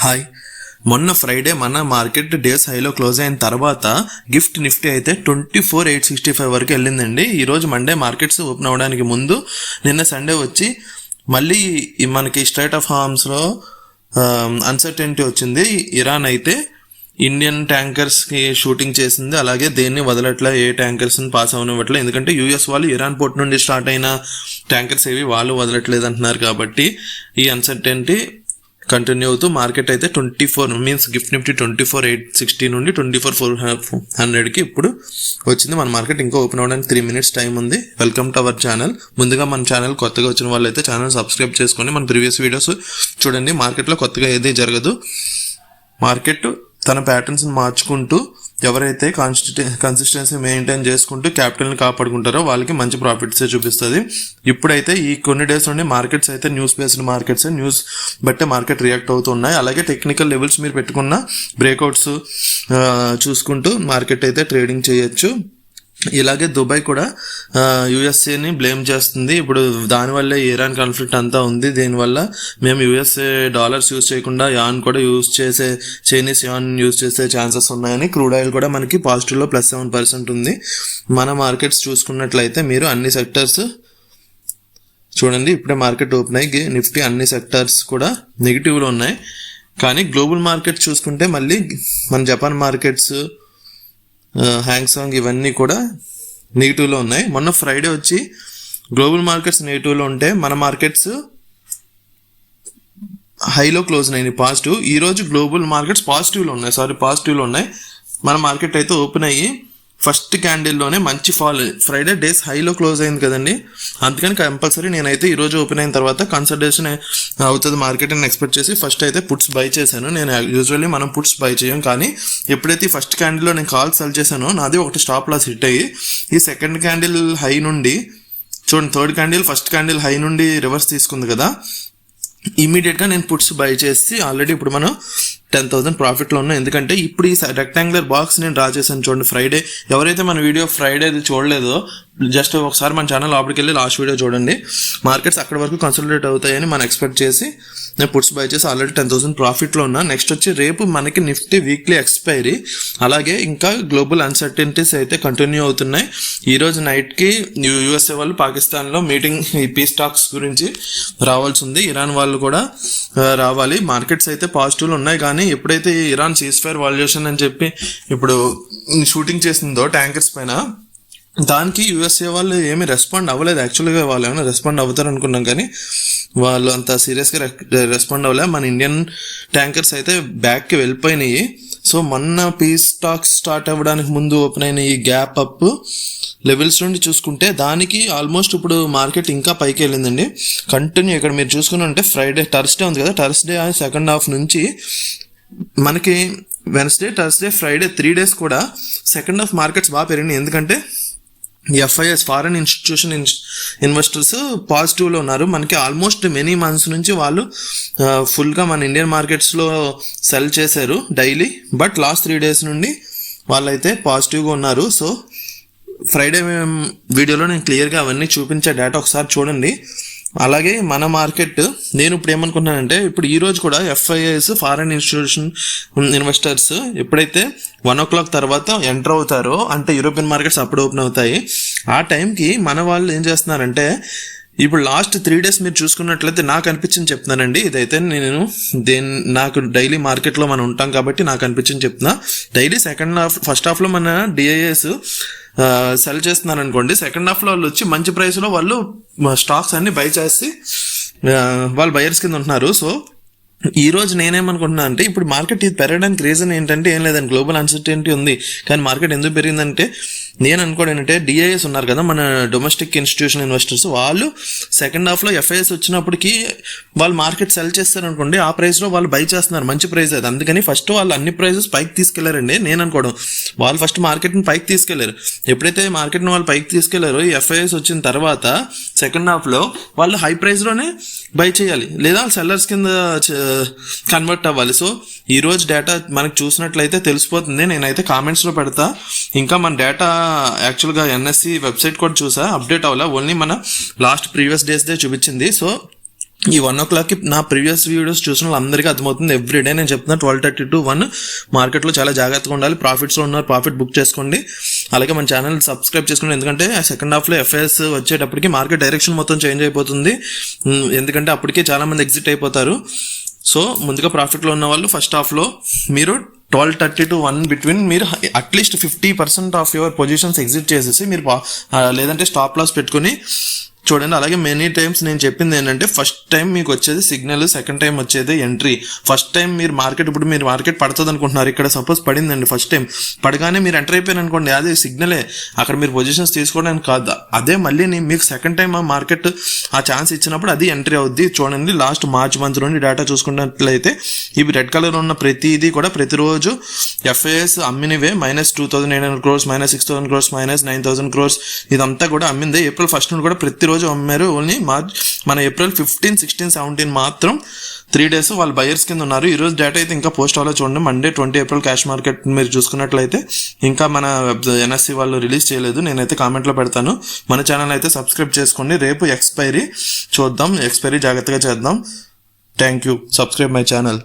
Hi. మొన్న Friday మన market days హైలో క్లోజ్ అయిన తర్వాత గిఫ్ట్ నిఫ్టీ అయితే 24,865 వరకు వెళ్ళిందండి. ఈరోజు మండే మార్కెట్స్ ఓపెన్ అవ్వడానికి ముందు నిన్న సండే వచ్చి మళ్ళీ మనకి స్ట్రైట్ ఆఫ్ హార్మ్స్లో అన్సర్టెనిటీ వచ్చింది. ఇరాన్ అయితే ఇండియన్ ట్యాంకర్స్కి షూటింగ్ చేసింది, అలాగే దేన్ని వదలట్లే, ఏ ట్యాంకర్స్ని పాస్ అవనివ్వట్లే. ఎందుకంటే యూఎస్ వాళ్ళు ఇరాన్ పోర్ట్ నుండి స్టార్ట్ అయిన ట్యాంకర్స్ ఏవి వాళ్ళు వదలట్లేదు అంటున్నారు. కాబట్టి ఈ అన్సర్టెనిటీ కంటిన్యూ అవుతూ మార్కెట్ అయితే 24 గిఫ్ట్ నిఫ్టీ 24,860 నుండి 24,400కి ఇప్పుడు వచ్చింది. మన మార్కెట్ ఇంకా ఓపెన్ అవ్వడానికి 3 minutes టైం ఉంది. Welcome to our channel. ముందుగా మన ఛానల్ కొత్తగా వచ్చిన వాళ్ళు అయితే ఛానల్ సబ్స్క్రైబ్ చేసుకొని మన ప్రీవియస్ వీడియోస్ చూడండి. మార్కెట్లో కొత్తగా ఏది జరగదు. మార్కెట్ తన ప్యాటర్న్స్ని మార్చుకుంటూ ఎవరైతే కన్సిస్టెన్సీ మెయింటైన్ చేసుకుంటూ క్యాపిటల్ని కాపాడుకుంటారో వాళ్ళకి మంచి ప్రాఫిట్సే చూపిస్తుంది. ఇప్పుడైతే ఈ కొన్ని డేస్ నుండి మార్కెట్స్ అయితే న్యూస్ బేస్డ్ మార్కెట్స్, న్యూస్ బట్టే మార్కెట్ రియాక్ట్ అవుతున్నాయి. అలాగే టెక్నికల్ లెవెల్స్ మీరు పెట్టుకున్న బ్రేక్అవుట్స్ చూసుకుంటూ మార్కెట్ అయితే ట్రేడింగ్ చేయొచ్చు. ఇలాగే దుబాయ్ కూడా యుఎస్ఏని బ్లేమ్ చేస్తుంది. ఇప్పుడు దానివల్లే ఇరాన్ కాన్ఫ్లిక్ట్ అంతా ఉంది. దీనివల్ల మేము యుఎస్ఏ డాలర్స్ యూజ్ చేయకుండా యాన్ కూడా చైనీస్ యాన్ యూజ్ చేసే ఛాన్సెస్ ఉన్నాయని. క్రూడ్ ఆయిల్ కూడా మనకి పాజిటివ్లో +7% ఉంది. మన మార్కెట్స్ చూసుకున్నట్లయితే మీరు అన్ని సెక్టర్స్ చూడండి. ఇప్పుడే మార్కెట్ ఓపెన్ అయ్యి నిఫ్టీ అన్ని సెక్టర్స్ కూడా నెగిటివ్లో ఉన్నాయి. కానీ గ్లోబల్ మార్కెట్ చూసుకుంటే మళ్ళీ మన జపాన్ మార్కెట్స్, హ్యాంగ్సాంగ్ ఇవన్నీ కూడా నెగిటివ్లో ఉన్నాయి. మొన్న ఫ్రైడే వచ్చి గ్లోబల్ మార్కెట్స్ నెగిటివ్లో ఉంటే మన మార్కెట్స్ హైలో క్లోజ్ అయినాయి పాజిటివ్. ఈరోజు గ్లోబల్ మార్కెట్స్ పాజిటివ్లో ఉన్నాయి. మన మార్కెట్ అయితే ఓపెన్ అయ్యి ఫస్ట్ క్యాండిల్లోనే మంచి ఫాల్. ఫ్రైడే డేస్ హైలో క్లోజ్ అయింది కదండి, అందుకని కంపల్సరీ నేనైతే ఈరోజు ఓపెన్ అయిన తర్వాత కన్సల్టేషన్ అవుతుంది మార్కెట్ అని ఎక్స్పెక్ట్ చేసి ఫస్ట్ అయితే పుట్స్ బై చేశాను. నేను యూజువల్లీ మనం పుట్స్ బై చేయం, కానీ ఎప్పుడైతే ఫస్ట్ క్యాండిల్లో నేను కాల్ సెల్ చేశానో నాది ఒకటి స్టాప్ లాస్ హిట్ అయ్యి ఈ సెకండ్ క్యాండిల్ హై నుండి చూడండి, third candle first candle high నుండి రివర్స్ తీసుకుంది కదా, ఇమీడియట్గా నేను పుట్స్ బై చేసి ఆల్రెడీ ఇప్పుడు మనం 10,000 ప్రాఫిట్లో ఉన్నాం. ఎందుకంటే ఇప్పుడు ఈ రెక్టాంగులర్ బాక్స్ నేను డ్రా చేశాను చూడండి. ఫ్రైడే ఎవరైతే మన వీడియో ఫ్రైడేది చూడలేదో జస్ట్ ఒకసారి మన ఛానల్ లోపలికి వెళ్ళి లాస్ట్ వీడియో చూడండి. మార్కెట్స్ అక్కడ వరకు కన్సల్టేట్ అవుతాయని మనం ఎక్స్పెక్ట్ చేసి నేను పుట్స్ బై చేసి ఆల్రెడీ 10,000 ప్రాఫిట్లో ఉన్నా. నెక్స్ట్ వచ్చి రేపు మనకి నిఫ్టీ వీక్లీ ఎక్స్పైరీ, అలాగే ఇంకా గ్లోబల్ అన్సర్టెనిటీస్ అయితే కంటిన్యూ అవుతున్నాయి. ఈరోజు నైట్కి యూఎస్ఏ వాళ్ళు పాకిస్తాన్లో మీటింగ్ ఈ పీస్ టాక్స్ గురించి రావాల్సి ఉంది. ఇరాన్ వాళ్ళు కూడా రావాలి. మార్కెట్స్ అయితే పాజిటివ్లు ఉన్నాయి, కానీ ఎప్పుడైతే ఇరాన్ సీజ్-ఫైర్ వాల్యుయేషన్ అని చెప్పి ఇప్పుడు షూటింగ్ చేసిందో ట్యాంకర్స్ పైన, దానికి యూఎస్ఏ వాళ్ళు ఏమీ రెస్పాండ్ అవ్వలేదు. యాక్చువల్గా వాళ్ళు ఏమైనా రెస్పాండ్ అవుతారు అనుకున్నాం, కానీ వాళ్ళు అంత సీరియస్గా రెస్పాండ్ అవ్వలేదు. మన ఇండియన్ ట్యాంకర్స్ అయితే బ్యాక్కి వెళ్ళిపోయినాయి. సో మొన్న పీస్ టాక్స్ స్టార్ట్ అవ్వడానికి ముందు ఓపెన్ అయిన ఈ గ్యాప్ అప్ లెవెల్స్ నుండి చూసుకుంటే దానికి ఆల్మోస్ట్ ఇప్పుడు మార్కెట్ ఇంకా పైకి వెళ్ళిందండి. కంటిన్యూ ఇక్కడ మీరు చూసుకుని ఫ్రైడే థర్స్డే ఉంది కదా, థర్స్డే సెకండ్ హాఫ్ నుంచి మనకి వెన్స్డే, థర్స్డే, ఫ్రైడే 3 days కూడా సెకండ్ హాఫ్ మార్కెట్స్ బాగా పెరిగినాయి. ఎందుకంటే ఎఫ్ఐఎస్ ఫారెన్ ఇన్స్టిట్యూషన్ ఇన్వెస్టర్స్ పాజిటివ్లో ఉన్నారు. మనకి ఆల్మోస్ట్ మెనీ మంత్స్ నుంచి వాళ్ళు ఫుల్గా మన ఇండియన్ మార్కెట్స్లో సెల్ చేశారు డైలీ. బట్ లాస్ట్ 3 days నుండి వాళ్ళైతే పాజిటివ్గా ఉన్నారు. సో ఫ్రైడే వీడియోలో నేను క్లియర్గా అవన్నీ చూపించే డేటా ఒకసారి చూడండి. అలాగే మన మార్కెట్ నేను ఇప్పుడు ఏమనుకుంటున్నానంటే, ఇప్పుడు ఈరోజు కూడా ఎఫ్ఐఎస్ ఫారెన్ ఇన్స్టిట్యూషన్ ఇన్వెస్టర్స్ ఎప్పుడైతే 1 o'clock తర్వాత ఎంటర్ అవుతారో, అంటే యూరోపియన్ మార్కెట్స్ అప్పుడు ఓపెన్ అవుతాయి, ఆ టైంకి మన వాళ్ళు ఏం చేస్తున్నారంటే, ఇప్పుడు లాస్ట్ 3 days మీరు చూసుకున్నట్లయితే నాకు అనిపించింది చెప్తున్నానండి. ఇదైతే నేను నాకు డైలీ మార్కెట్లో మనం ఉంటాం కాబట్టి నాకు అనిపించింది చెప్తున్నా. డైలీ ఫస్ట్ హాఫ్లో మన డిఐఎస్ సెల్ చేస్తున్నారు అనుకోండి, సెకండ్ హాఫ్లో వాళ్ళు వచ్చి మంచి ప్రైస్లో వాళ్ళు స్టాక్స్ అన్ని బై చేసి వాళ్ళు బయర్స్ కింద ఉంటున్నారు. సో ఈరోజు నేనేమనుకుంటున్నా అంటే, ఇప్పుడు మార్కెట్ ఇది పెరగడానికి రీజన్ ఏంటంటే ఏం లేదండి, గ్లోబల్ అన్సర్టెనిటీ ఉంది. కానీ మార్కెట్ ఎందుకు పెరిగిందంటే నేను అనుకోవడం ఏంటంటే, డిఐఎస్ ఉన్నారు కదా మన డొమెస్టిక్ ఇన్స్టిట్యూషన్ ఇన్వెస్టర్స్, వాళ్ళు సెకండ్ హాఫ్లో ఎఫ్ఐఎస్ వచ్చినప్పటికీ వాళ్ళు మార్కెట్ సెల్ చేస్తారు అనుకోండి, ఆ ప్రైస్లో వాళ్ళు బై చేస్తున్నారు, మంచి ప్రైస్ అది. అందుకని ఫస్ట్ వాళ్ళు అన్ని ప్రైసెస్ పైకి తీసుకెళ్లారండి. నేను అనుకోవడం వాళ్ళు ఫస్ట్ మార్కెట్ని పైకి తీసుకెళ్లారు. ఎప్పుడైతే మార్కెట్ని వాళ్ళు పైకి తీసుకెళ్లారో ఈ ఎఫ్ఐఎస్ వచ్చిన తర్వాత సెకండ్ హాఫ్లో వాళ్ళు హై ప్రైస్లోనే బై చేయాలి, లేదా సెల్లర్స్ కింద కన్వర్ట్ అవ్వాలి. సో ఈరోజు డేటా మనకు చూసినట్లయితే తెలిసిపోతుంది. నేనైతే కామెంట్స్లో పెడతా. ఇంకా మన డేటా యాక్చువల్గా ఎన్ఎస్సి వెబ్సైట్ కూడా చూసా, అప్డేట్ అవ్వాలా, ఓన్లీ మన ప్రీవియస్ డేస్దే చూపించింది. సో ఈ 1 o'clockకి నా ప్రీవియస్ వీడియోస్ చూసిన వాళ్ళందరికీ అర్థమవుతుంది. ఎవ్రీడే నేను చెప్తున్నా 12:30 to 1 మార్కెట్లో చాలా జాగ్రత్తగా ఉండాలి. ప్రాఫిట్స్లో ఉన్నారు, ప్రాఫిట్ బుక్ చేసుకోండి. అలాగే మన ఛానల్ సబ్స్క్రైబ్ చేసుకోండి, ఎందుకంటే సెకండ్ హాఫ్లో ఎఫ్ఐఎస్ వచ్చేటప్పటికి మార్కెట్ డైరెక్షన్ మొత్తం చేంజ్ అయిపోతుంది. ఎందుకంటే అప్పటికే చాలామంది ఎగ్జిట్ అయిపోతారు. సో ముందుగా ప్రాఫిట్లో ఉన్న వాళ్ళు ఫస్ట్ హాఫ్లో మీరు 12:30 to 1 బిట్వీన్ మీరు at least 50% of your positions exit చేసేసి మీరు లేదంటే స్టాప్ లాస్ పెట్టుకుని చూడండి. అలాగే మెనీ టైమ్స్ నేను చెప్పింది ఏంటంటే ఫస్ట్ టైం మీకు వచ్చేది సిగ్నల్, సెకండ్ టైం వచ్చేది ఎంట్రీ. ఫస్ట్ టైం మీరు మార్కెట్ పడుతుంది అనుకుంటున్నారు, ఇక్కడ సపోజ్ పడిందండి, ఫస్ట్ టైం పడగానే మీరు ఎంటర్ అయిపోయారు అనుకోండి, అదే సిగ్నలే, అక్కడ మీరు పొజిషన్స్ తీసుకోవడానికి కాదు. అదే మళ్ళీ మీకు సెకండ్ టైం ఆ మార్కెట్ ఆ ఛాన్స్ ఇచ్చినప్పుడు అది ఎంట్రీ అవుద్ది. చూడండి లాస్ట్ మార్చ్ మంత్ నుండి డేటా చూసుకున్నట్లయితే ఇవి రెడ్ కలర్ ఉన్న ప్రతిదీ కూడా ప్రతిరోజు ఎఫ్ఐఎస్ అమ్మినవే. -2,800 crores, -6,000 crores, -9,000 crores ఇదంతా కూడా అమ్మిందే. ఏప్రిల్ 1st నుండి కూడా ప్రతిరోజు అమ్మారు. ఓన్లీ మన ఏప్రిల్ 15, 16, 17 మాత్రం 3 days వాళ్ళు బయర్స్ కింద ఉన్నారు. ఈరోజు డేటా అయితే ఇంకా పోస్ట్ అవ్వలేదు చూడండి. మండే 20 April క్యాష్ మార్కెట్ మీరు చూసుకున్నట్లయితే ఇంకా మన ఎన్ఎస్సి వాళ్ళు రిలీజ్ చేయలేదు, నేనైతే కామెంట్లో పెడతాను. మన ఛానల్ అయితే సబ్స్క్రైబ్ చేసుకోండి. రేపు ఎక్స్పైరీ చూద్దాం, ఎక్స్పైరీ జాగ్రత్తగా చేద్దాం. Thank you. Subscribe my channel.